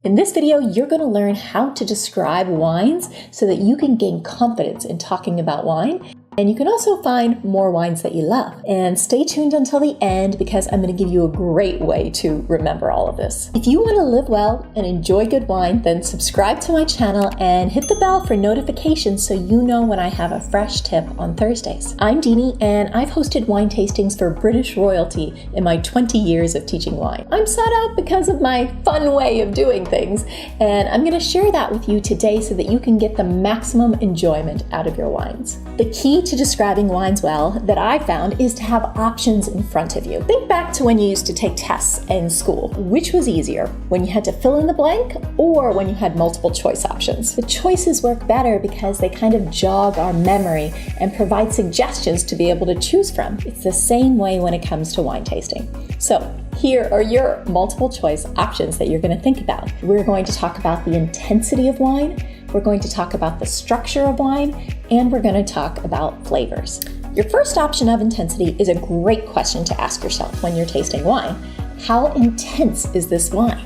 In this video, you're going to learn how to describe wines so that you can gain confidence in talking about wine. And you can also find more wines that you love. And stay tuned until the end because I'm going to give you a great way to remember all of this. If you want to live well and enjoy good wine, then subscribe to my channel and hit the bell for notifications so you know when I have a fresh tip on Thursdays. I'm Dini and I've hosted wine tastings for British royalty in my 20 years of teaching wine. I'm sought out because of my fun way of doing things, and I'm going to share that with you today so that you can get the maximum enjoyment out of your wines. The key to describing wines well that I found is to have options in front of you. Think back to when you used to take tests in school. Which was easier, when you had to fill in the blank or when you had multiple choice options? The choices work better because they kind of jog our memory and provide suggestions to be able to choose from. It's the same way when it comes to wine tasting. So here are your multiple choice options that you're going to think about. We're going to talk about the intensity of wine, we're going to talk about the structure of wine, and we're going to talk about flavors. Your first option of intensity is a great question to ask yourself when you're tasting wine. How intense is this wine?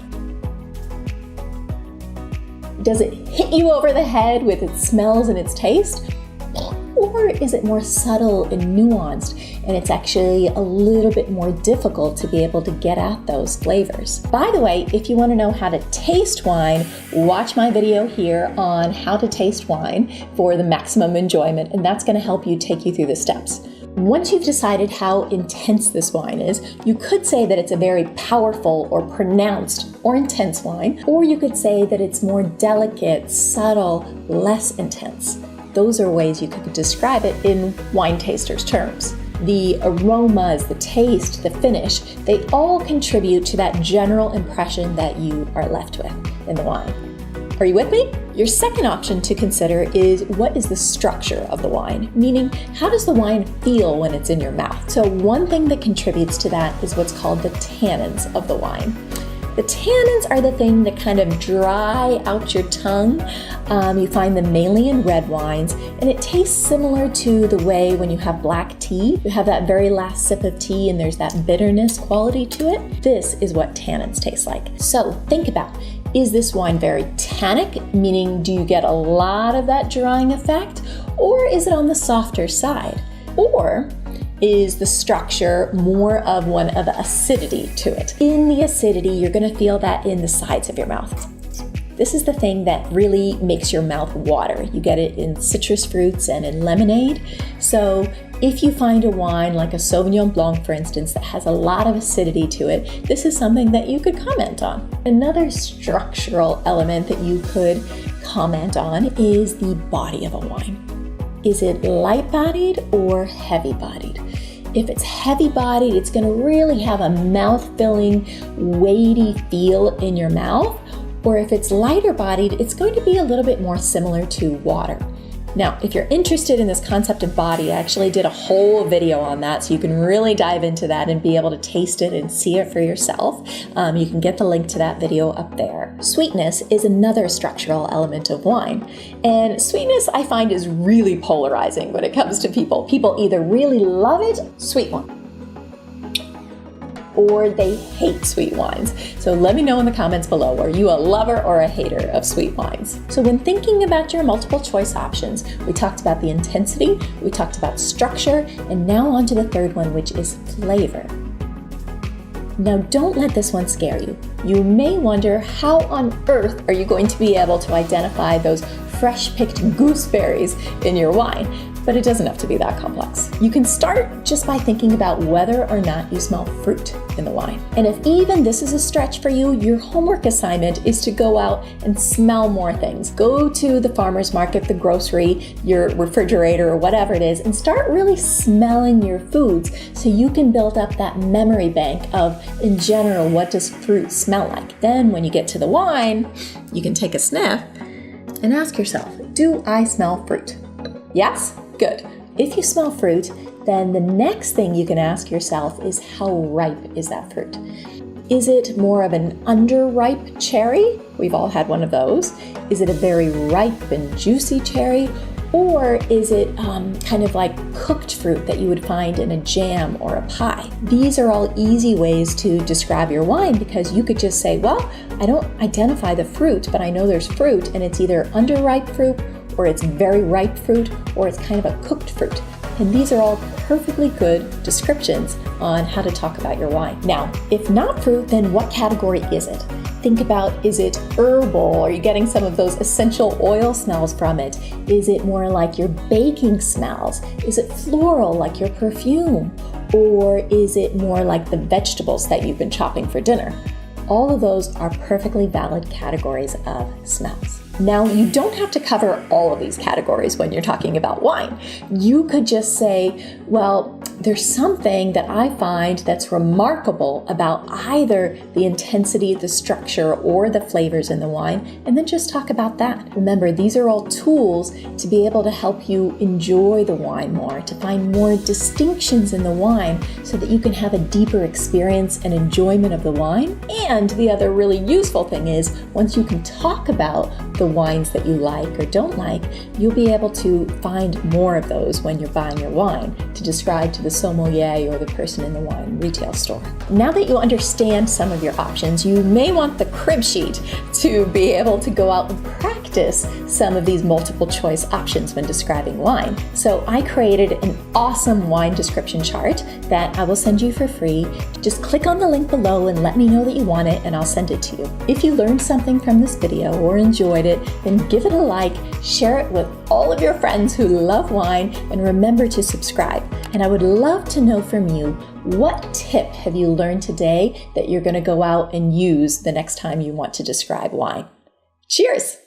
Does it hit you over the head with its smells and its taste? Or is it more subtle and nuanced, and it's actually a little bit more difficult to be able to get at those flavors? By the way, if you want to know how to taste wine, watch my video here on how to taste wine for the maximum enjoyment, and that's going to help you take you through the steps. Once you've decided how intense this wine is, you could say that it's a very powerful or pronounced or intense wine, or you could say that it's more delicate, subtle, less intense. Those are ways you could describe it in wine tasters' terms. The aromas, the taste, the finish, they all contribute to that general impression that you are left with in the wine. Are you with me? Your second option to consider is what is the structure of the wine, meaning how does the wine feel when it's in your mouth? So one thing that contributes to that is what's called the tannins of the wine. The tannins are the thing that kind of dry out your tongue. You find them mainly in red wines, and it tastes similar to the way when you have black tea, you have that very last sip of tea and there's that bitterness quality to it. This is what tannins taste like. So think about, is this wine very tannic, meaning do you get a lot of that drying effect, or is it on the softer side? Or is the structure more of one of acidity to it? In the acidity, you're going to feel that in the sides of your mouth. This is the thing that really makes your mouth water. You get it in citrus fruits and in lemonade. So if you find a wine like a Sauvignon Blanc, for instance, that has a lot of acidity to it, this is something that you could comment on. Another structural element that you could comment on is the body of a wine. Is it light-bodied or heavy-bodied? If it's heavy-bodied, it's going to really have a mouth-filling, weighty feel in your mouth. Or if it's lighter-bodied, it's going to be a little bit more similar to water. Now, if you're interested in this concept of body, I actually did a whole video on that, so you can really dive into that and be able to taste it and see it for yourself. You can get the link to that video up there. Sweetness is another structural element of wine. And sweetness, I find, is really polarizing when it comes to people. People either really love it, sweet wine, or they hate sweet wines. So let me know in the comments below, are you a lover or a hater of sweet wines? So when thinking about your multiple choice options, we talked about the intensity, we talked about structure, and now on to the third one, which is flavor. Now don't let this one scare you. You may wonder, how on earth are you going to be able to identify those fresh picked gooseberries in your wine? But it doesn't have to be that complex. You can start just by thinking about whether or not you smell fruit in the wine. And if even this is a stretch for you, your homework assignment is to go out and smell more things. Go to the farmer's market, the grocery, your refrigerator, or whatever it is, and start really smelling your foods so you can build up that memory bank of, in general, what does fruit smell like? Then when you get to the wine, you can take a sniff and ask yourself, do I smell fruit? Yes? Good. If you smell fruit, then the next thing you can ask yourself is, how ripe is that fruit? Is it more of an underripe cherry? We've all had one of those. Is it a very ripe and juicy cherry? Or is it kind of like cooked fruit that you would find in a jam or a pie? These are all easy ways to describe your wine, because you could just say, well, I don't identify the fruit, but I know there's fruit, and it's either underripe fruit, or it's very ripe fruit, or it's kind of a cooked fruit. And these are all perfectly good descriptions on how to talk about your wine. Now, if not fruit, then what category is it? Think about, is it herbal? Are you getting some of those essential oil smells from it? Is it more like your baking smells? Is it floral, like your perfume? Or is it more like the vegetables that you've been chopping for dinner? All of those are perfectly valid categories of smells. Now, you don't have to cover all of these categories when you're talking about wine. You could just say, well, there's something that I find that's remarkable about either the intensity, the structure, or the flavors in the wine, and then just talk about that. Remember, these are all tools to be able to help you enjoy the wine more, to find more distinctions in the wine so that you can have a deeper experience and enjoyment of the wine. And the other really useful thing is, once you can talk about the wines that you like or don't like, you'll be able to find more of those when you're buying your wine to describe to the sommelier or the person in the wine retail store. Now that you understand some of your options, you may want the crib sheet to be able to go out and practice some of these multiple choice options when describing wine. So I created an awesome wine description chart that I will send you for free. Just click on the link below and let me know that you want it, and I'll send it to you. If you learned something from this video or enjoyed it, then give it a like, share it with all of your friends who love wine, and remember to subscribe. And I would love to know from you, what tip have you learned today that you're going to go out and use the next time you want to describe wine? Cheers!